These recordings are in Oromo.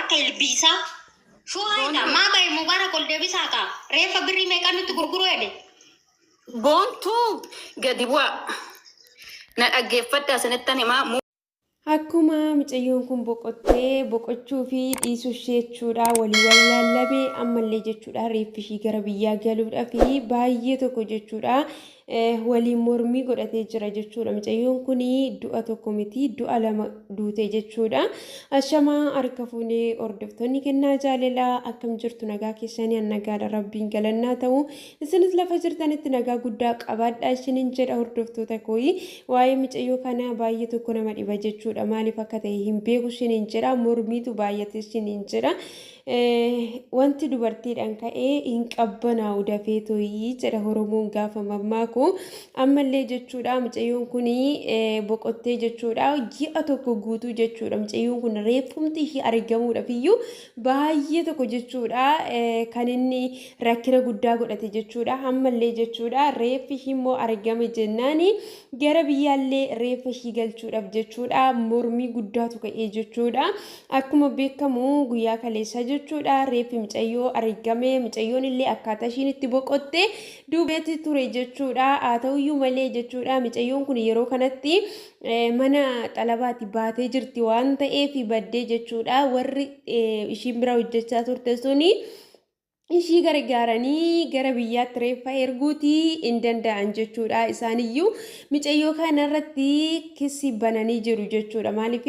akka ilbiisa shuu hayda maa bayi mubarak ol deebisaa ka reefa birrii meeqaan nutti gurguru jedhe boontuu gadi bu'aa na dhaggeeffadhaa sanattan himaa. Akkuma mucayyoon kun boqochuu fi dhiisuu ishee jechuudha walii walaallamee ammallee jechuudha reeffi ishii gara biyyaa galuudha fi baay'ee tokko jechuudha waliin mormii godhatee jira jechuudha. Mucayyoon kun du'a tokko miti du'a lama duute jechuudha. Ashamaa harka fuunee hordoftoonni kennaa jaalalaa akkam jirtu nagaa keessanii nagaadha rabbiin galannaa ta'u isinis lafa jirtanitti nagaa guddaa qabaadhaa isiniin jedha hordoftoota kooyi waa'ee mucayyoo kana baay'ee tokko nama dhiba jechuudha. Maaliif akka ta'e hin beeku isiniin jedha mormiitu baay'ate isiniin jedha. Wanti dubartiidhaan ka'ee hin qabbanaa'u dafee tooyii jedha Oromoon gaafa mammaaku ammallee jechuudha. Mucayyoon kun boqottee jechuudha ji'a tokko guutuu jechuudha. Mucayyoon kun reeffumti ishee argamuudhaaf iyyuu baay'ee tokko jechuudha kan inni rakkina guddaa godhate jechuudha. Ammallee jechuudha reeffi ishee immoo argame jennaan gara biyyaallee reeffa ishee galchuudhaaf jechuudha mormii guddaatu ka'ee jechuudha. Akkuma beekamu guyyaa kaleessa jechuudha reeffi mucayyoo argame mucayyoon illee akkaataa ishiin itti boqotte duubeetti ture jechuudha. Haa ta'uyyuu malee jechuudha mucayyoon kun yeroo kanatti mana xalabaatti baatee jirti waan ta'eef baddee jechuudha. Warri ishiin bira hojjechaa turte suni ishii gargaaranii gara biyyaatti reeffa erguuti hin danda'an jechuudha. Isaaniyyuu mucayyoo kanarratti kissi bananii jiru jechuudha. Maaliif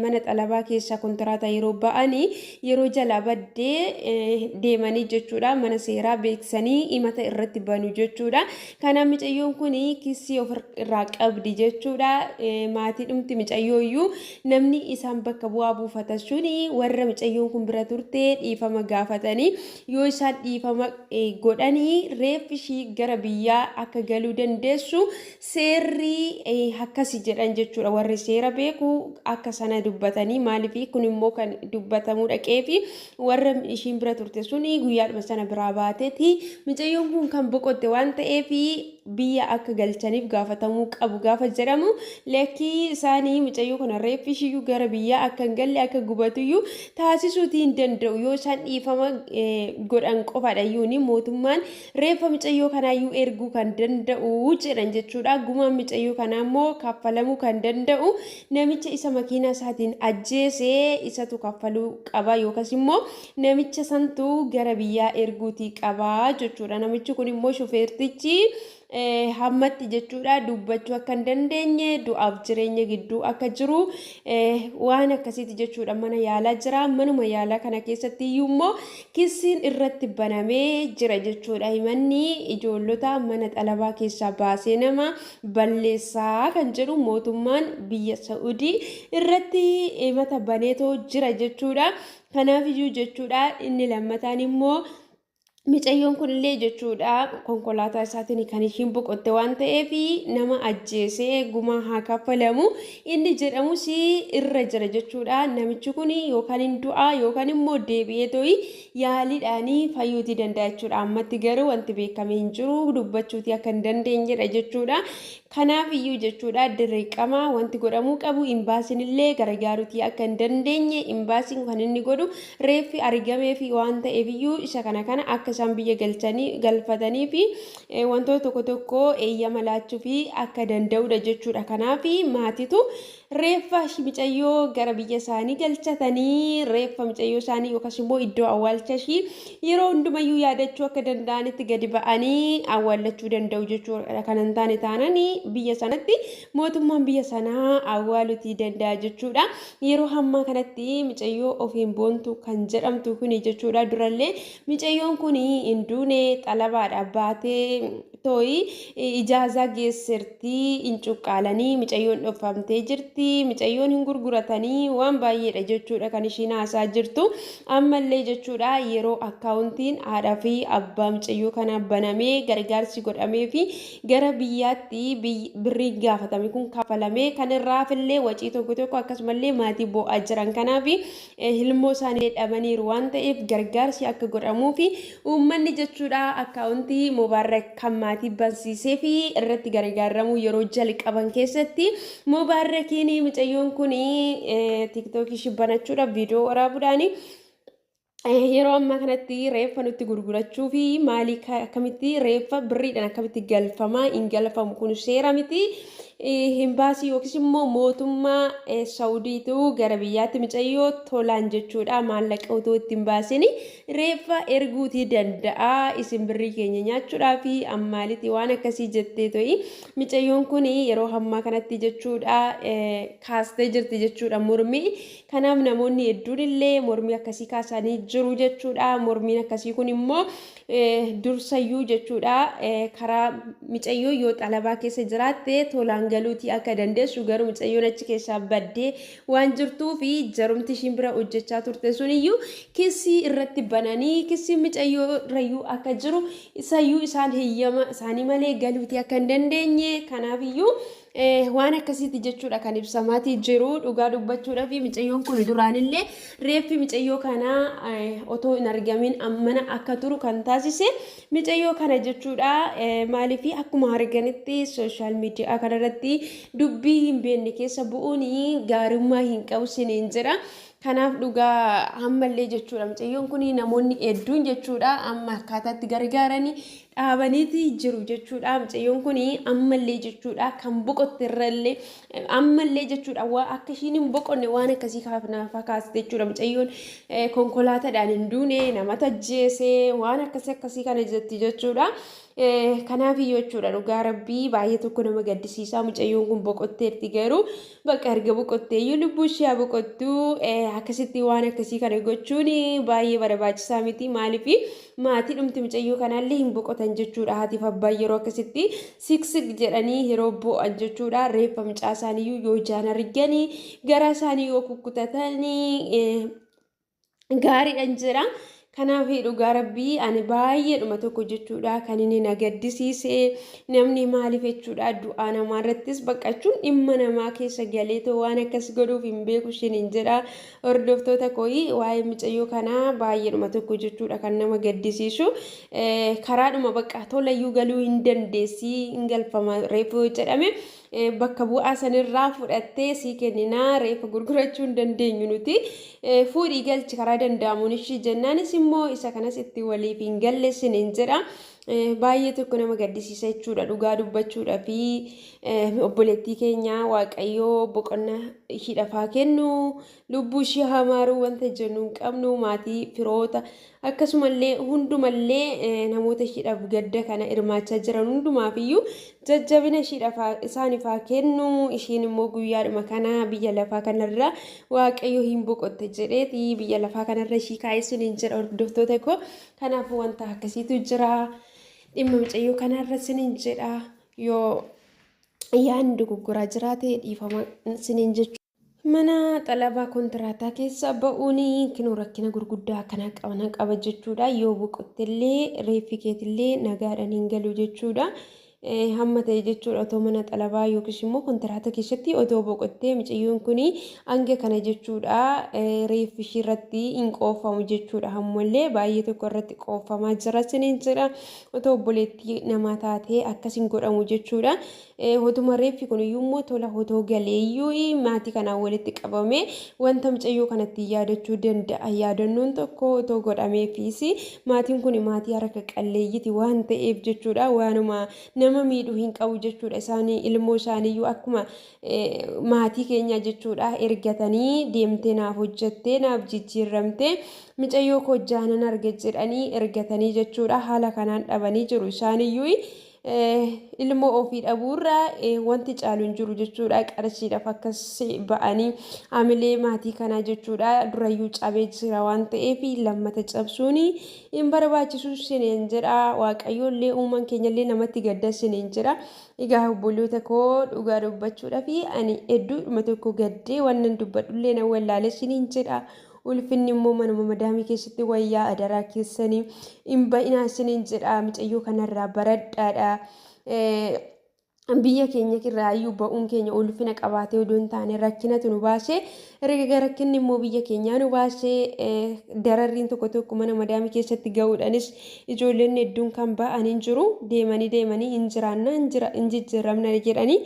mana xalabaa keessa kontiraataa yeroo ba'anii yeroo jala baddee deemanii jechuudha mana seeraa beeksanii himata irratti banu jechuudha. Kanaaf mucayyoon kun kissi of irraa qabdi jechuudha. Maatii dhumti mucayyooyyuu namni isaan bakka bu'aa buufatan suni warra mucayyoon kun bira turte dhiifama gaafatanii yoo isaan dhiifama godhanii reeffi ishii gara biyyaa akka galuu dandeessu seerri akkasi jedhan jechuudha. Warri seera beeku akka sana dubbatanii maaliif kun immoo kan dubbatamuu dhaqee fi warra ishiin bira turte suni guyyaadhuma sana biraa baateeti mucayyoon kun kan boqotte waan ta'eef biyya akka galchaniif gaafatamuu qabu gaafa jedhamu lakkii isaanii mucayyoo kana reeffi ishii gara biyyaa akka hin galle akka gubatuyyuu taasisuutii hin danda'u yoo isaan dhiifama godhan qofaadha iyyuu mootummaan reeffa mucayyoo kanaayyuu erguu kan danda'u jedhan jechuudha. Gumaan mucayyoo kanaa immoo kaffalamuu kan danda'u namicha isa makiinaa isaatiin ajjeesee isatu kaffaluu qaba yookaas immoo namicha santu gara biyyaa erguutii qaba jechuudha. Namichi kun immoo shofeertichi hammatti jechuudha dubbachuu akka hin dandeenye du'aaf jireenya gidduu akka jiru waan akkasiiti jechuudha. Mana yaalaa jira manuma yaalaa kana keessatti iyyuu immoo kissiin irratti banamee jira jechuudha. Himanni ijoollota mana xalabaa keessaa baasee nama balleessaa kan jedhu mootummaan biyya Saa'udii irratti himata baneetoo jira jechuudha. Kanaaf iyyuu jechuudha inni lammataan immoo mucayyoon kunillee jechuudha konkolaataa isaatiin kan ishiin boqotte waan ta'eef nama ajjeesee gumaa haa kaffalamu inni jedhamus irra jira jechuudha. Namichi kun yookaan hin du'aa yookaan immoo deebi'ee tooyi yaaliidhaanii fayyuutii danda'a jechuudha. Ammatti garuu wanti beekamee hin jiru dubbachuutii akka hin dandeenyedha jechuudha. Kanaaf iyyuu jechuudha dirqama wanti godhamuu qabu imbaasiin illee gargaaruutii akka hin dandeenye imbaasiin kan inni godhu reeffi argamee fi waan ta'eef iyyuu isa kana akka isaan biyya galfatanii fi wantoota tokko tokko eeyyama laachuu fi akka danda'udha jechuudha. Kanaaf maatiitu reeffa mucayyoo gara biyya isaanii galchatanii reeffa mucayyoo isaanii yookaas immoo iddoo awwaalcha ishii yeroo hundumayyuu yaadachuu akka danda'anitti gadi ba'anii awwaallachuu danda'u jechuudha. Kan hin taane taananii biyya sanatti mootummaan biyya sanaa awwaaluutii danda'a jechuudha. Yeroo hammaa kanatti mucayyoo ofiin boontu kan jedhamtu kuni jechuudha. Durallee mucayyoon kun hin duune xalabaadha baatee tooyi ijaazaa geessertii hin cuqqaalanii mucayyoon dhofamtee jirti. Mucayyoon hin gurguratanii waan baay'eedha jechuudha kan ishiin haasaa jirtu. Ammallee jechuudha yeroo akkaawuntiin haadhaa fi abbaa mucayyoo kana banamee gargaarsi godhamee fi gara biyyaatti birrii gaafatame kun kafalamee kan irraafillee wacii tokko tokko akkasumallee maatii bo'aa jiran kanaaf ilmoo isaanii dhabaniiru waan ta'eef gargaarsi akka godhamuu fi uummanni jechuudha akkaawuntii Mubarak kan maatii bansiisee fi irratti gargaaramuu yeroo jalqaban keessatti Mubaarakiin mucayyoon kun TikTok shibbanachuudhaaf viidiyoo waraabuudhaan yeroo ammaa kanatti reeffa nutti gurgurachuu fi maalii akkamitti reeffa birriidhaan akkamitti galfamaa hin galfamu kun seera miti. Himbaasii yookiis immoo mootummaa Saawudiitu gara biyyaatti mucayyoo tolaan jechuudha maallaqa otoo ittiin baasin reeffa erguutii danda'a isin birrii keenya nyaachuudhaa fi ammaalitti waan akkasii jettee to'i mucayyoon kun yeroo ammaa kanatti jechuudha kaastee jirti jechuudha mormii. Kanaaf namoonni hedduun illee mormii akkasii kaasanii jiru jechuudha. Mormiin akkasii kun immoo dursayyuu jechuudha karaa mucayyoo yoo xalabaa keessa jiraatte tolaan galuutii akka dandeessu garuu mucayyoon achi keessaa baddee waan jirtuu fi jarumti ishiin bira hojjechaa turte suniyyuu kissii irratti bananii kissii mucayyoo irrayyuu akka jiru isayyuu isaan heeyyama isaanii malee galuutii akka hin dandeenye kanaafiyyuu waan akkasiiti jechuudha kan ibsamaatii jiru dhugaa dubbachuudha fi mucayyoon kun duraanillee reeffi mucayyoo kana otoo hin argamin ammana akka turu kan taasise mucayyoo kana jechuudha maaliif akkuma arganitti sooshaal miidiyaa kanarratti dubbii hin beekne keessa bu'uun gaarummaa hin qabu siniin jira. Kanaaf dhugaa ammallee jechuudha mucayyoon kun namoonni hedduun jechuudha amma akkaataatti gargaaranii dhaabaniiti jiru jechuudha mucayyoon kun ammallee jechuudha kan boqotte irrallee ammallee jechuudha waa akka ishiin hin boqonne waan akkasii kaafte jechuudha mucayyoon konkolaataadhaan hin duune nama tajjeese waan akkasii kana jetti jechuudha. Kanaaf jechuudha dhugaa rabbii baay'ee tokko nama gaddisiisaa mucayyoon kun boqotteetti garuu bakka erga boqotteeyyuu lubbuu ishee boqottu akkasitti waan akkasii kana gochuun baay'ee barbaachisaa miti maaliif maatii dhumti mucayyoo kanallee hin boqotan jechuudha haatiif abbaan yeroo akkasitti siksik jedhanii yeroo bo'an jechuudha reeffa mucaa isaaniiyyuu yoo ijaan arganii gara isaanii yoo kukkutatanii gaariidhaan jira. Kanaaf dhugaa rabbii ani baay'ee dhuma tokko jechuudha kan inni na gaddisiise namni maaliif jechuudha du'aa namaa irrattis baqachuun dhimma namaa keessa galeetoo waan akkas godhuuf hin beeku isheen jedha hordoftoota kooyi waa'ee mucayyoo kanaa baay'ee dhuma tokko jechuudha kan nama gaddisiisu karaadhuma bakka tolayyuu galuu hin dandeessi hin galfama reefuu jedhame. Bakka bu'aa sanirraa fudhattee sii kenninaa reeffa gurgurachuu hin dandeenyu nuti fuudhii galchi karaa danda'amuun ishii jennaanis immoo isa kanas itti waliif hin galleessin hin jedha. Baay'ee tokko nama gaddisiisa jechuudha dhugaa dubbachuudha fi obboleettii keenya waaqayyoo boqonnaa ishiidhaaf kennu lubbuu ishee hamaaruu wanta jennu hin qabnu maatii firoota akkasumallee hundumallee namoota ishiidhaaf gadda kana hirmaachaa jiran hundumaafiyyuu jajjabina ishiidhaaf isaaniif kennu ishiin immoo guyyaadhuma kana biyya lafaa kanarra waaqayyoo hin boqotte jedheeti biyya lafaa kanarra ishii kaa'essuun hin jedha hordoftoota koo kanaaf wanta akkasiitu jira. Dhimma mucayyoo kanarra siniin jedha yoo yaadni gurguraa jiraate dhiifama siniin jechuudha. Mana xalabaa kontiraataa keessa ba'uun kinoo rakkina gurguddaa akkana qaba jechuudha. Yoo boqottellee reeffi keetillee nagaadhaan hin galu jechuudha. Hamma ta'e jechuudha otoo mana xalabaa yookiis immoo kontiraata keessatti otoo boqottee mucayyoon kun hanga kana jechuudha reeffi ishii irratti hin qoofamu jechuudha ammallee baay'ee tokko irratti qoofamaa jira siniin jira otoo obboleettii namaa taatee akkas hin godhamu jechuudha. Otuma reeffi kun iyyuu immoo tola otoo galeeyyuu maatii kanaan walitti qabame wanta mucayyoo kanatti yaadachuu danda'a yaadannoon tokko otoo godhameefis maatiin kun maatii harka qalleeyyiti waan ta'eef jechuudha waanuma nama miidhuu hin qabu jechuudha isaanii ilmoo isaaniiyyuu akkuma maatii keenya jechuudha ergatanii deemtee naaf hojjettee naaf jijjiiramtee mucayyoo koo jaanan arge jedhanii ergatanii jechuudha haala kanaan dhabanii jiru isaaniiyyuu ilmoo ofii dhabuurra wanti caalu hin jiru jechuudha qarshiidhaaf akkas ba'anii amilee maatii kanaa jechuudha durayyuu cabee jira waan ta'eef lammata cabsuun hin barbaachisu siniin jedha waaqayyoollee uumaan keenyallee namatti gadda siniin jedha. Egaa obboloota koo dhugaa dubbachuudha fi ani hedduudhuma tokko gaddee waan dubbadhullee na wallaalee siniin jedha. Ulfinni immoo manuma madaamii keessatti wayyaa adaraa keessanii hin ba'inaa siniin jedha mucayyoo kanarraa baradhaadha. biyya keenya kirraayyuu ba'uun keenya ulfina qabaatee odoo hin taane rakkinatu nu baasee erga rakkinni immoo biyya keenyaa nu baasee dararriin tokko mana madaamii keessatti ga'uudhaanis ijoolleen hedduun kan ba'anii jiru deemanii hin jiraanna hin jijjiiramna jedhanii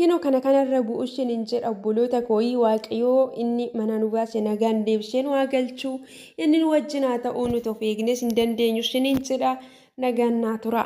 kinoo kanarra bu'uushin hin jedha obboloota kooyii waaqayyoo inni mana nu baase nagaan deebiseen waa galchuu inni nu wajjin haa ta'uu nuti of eegnes hin dandeenyu shiniin jedha nagaan naa tura.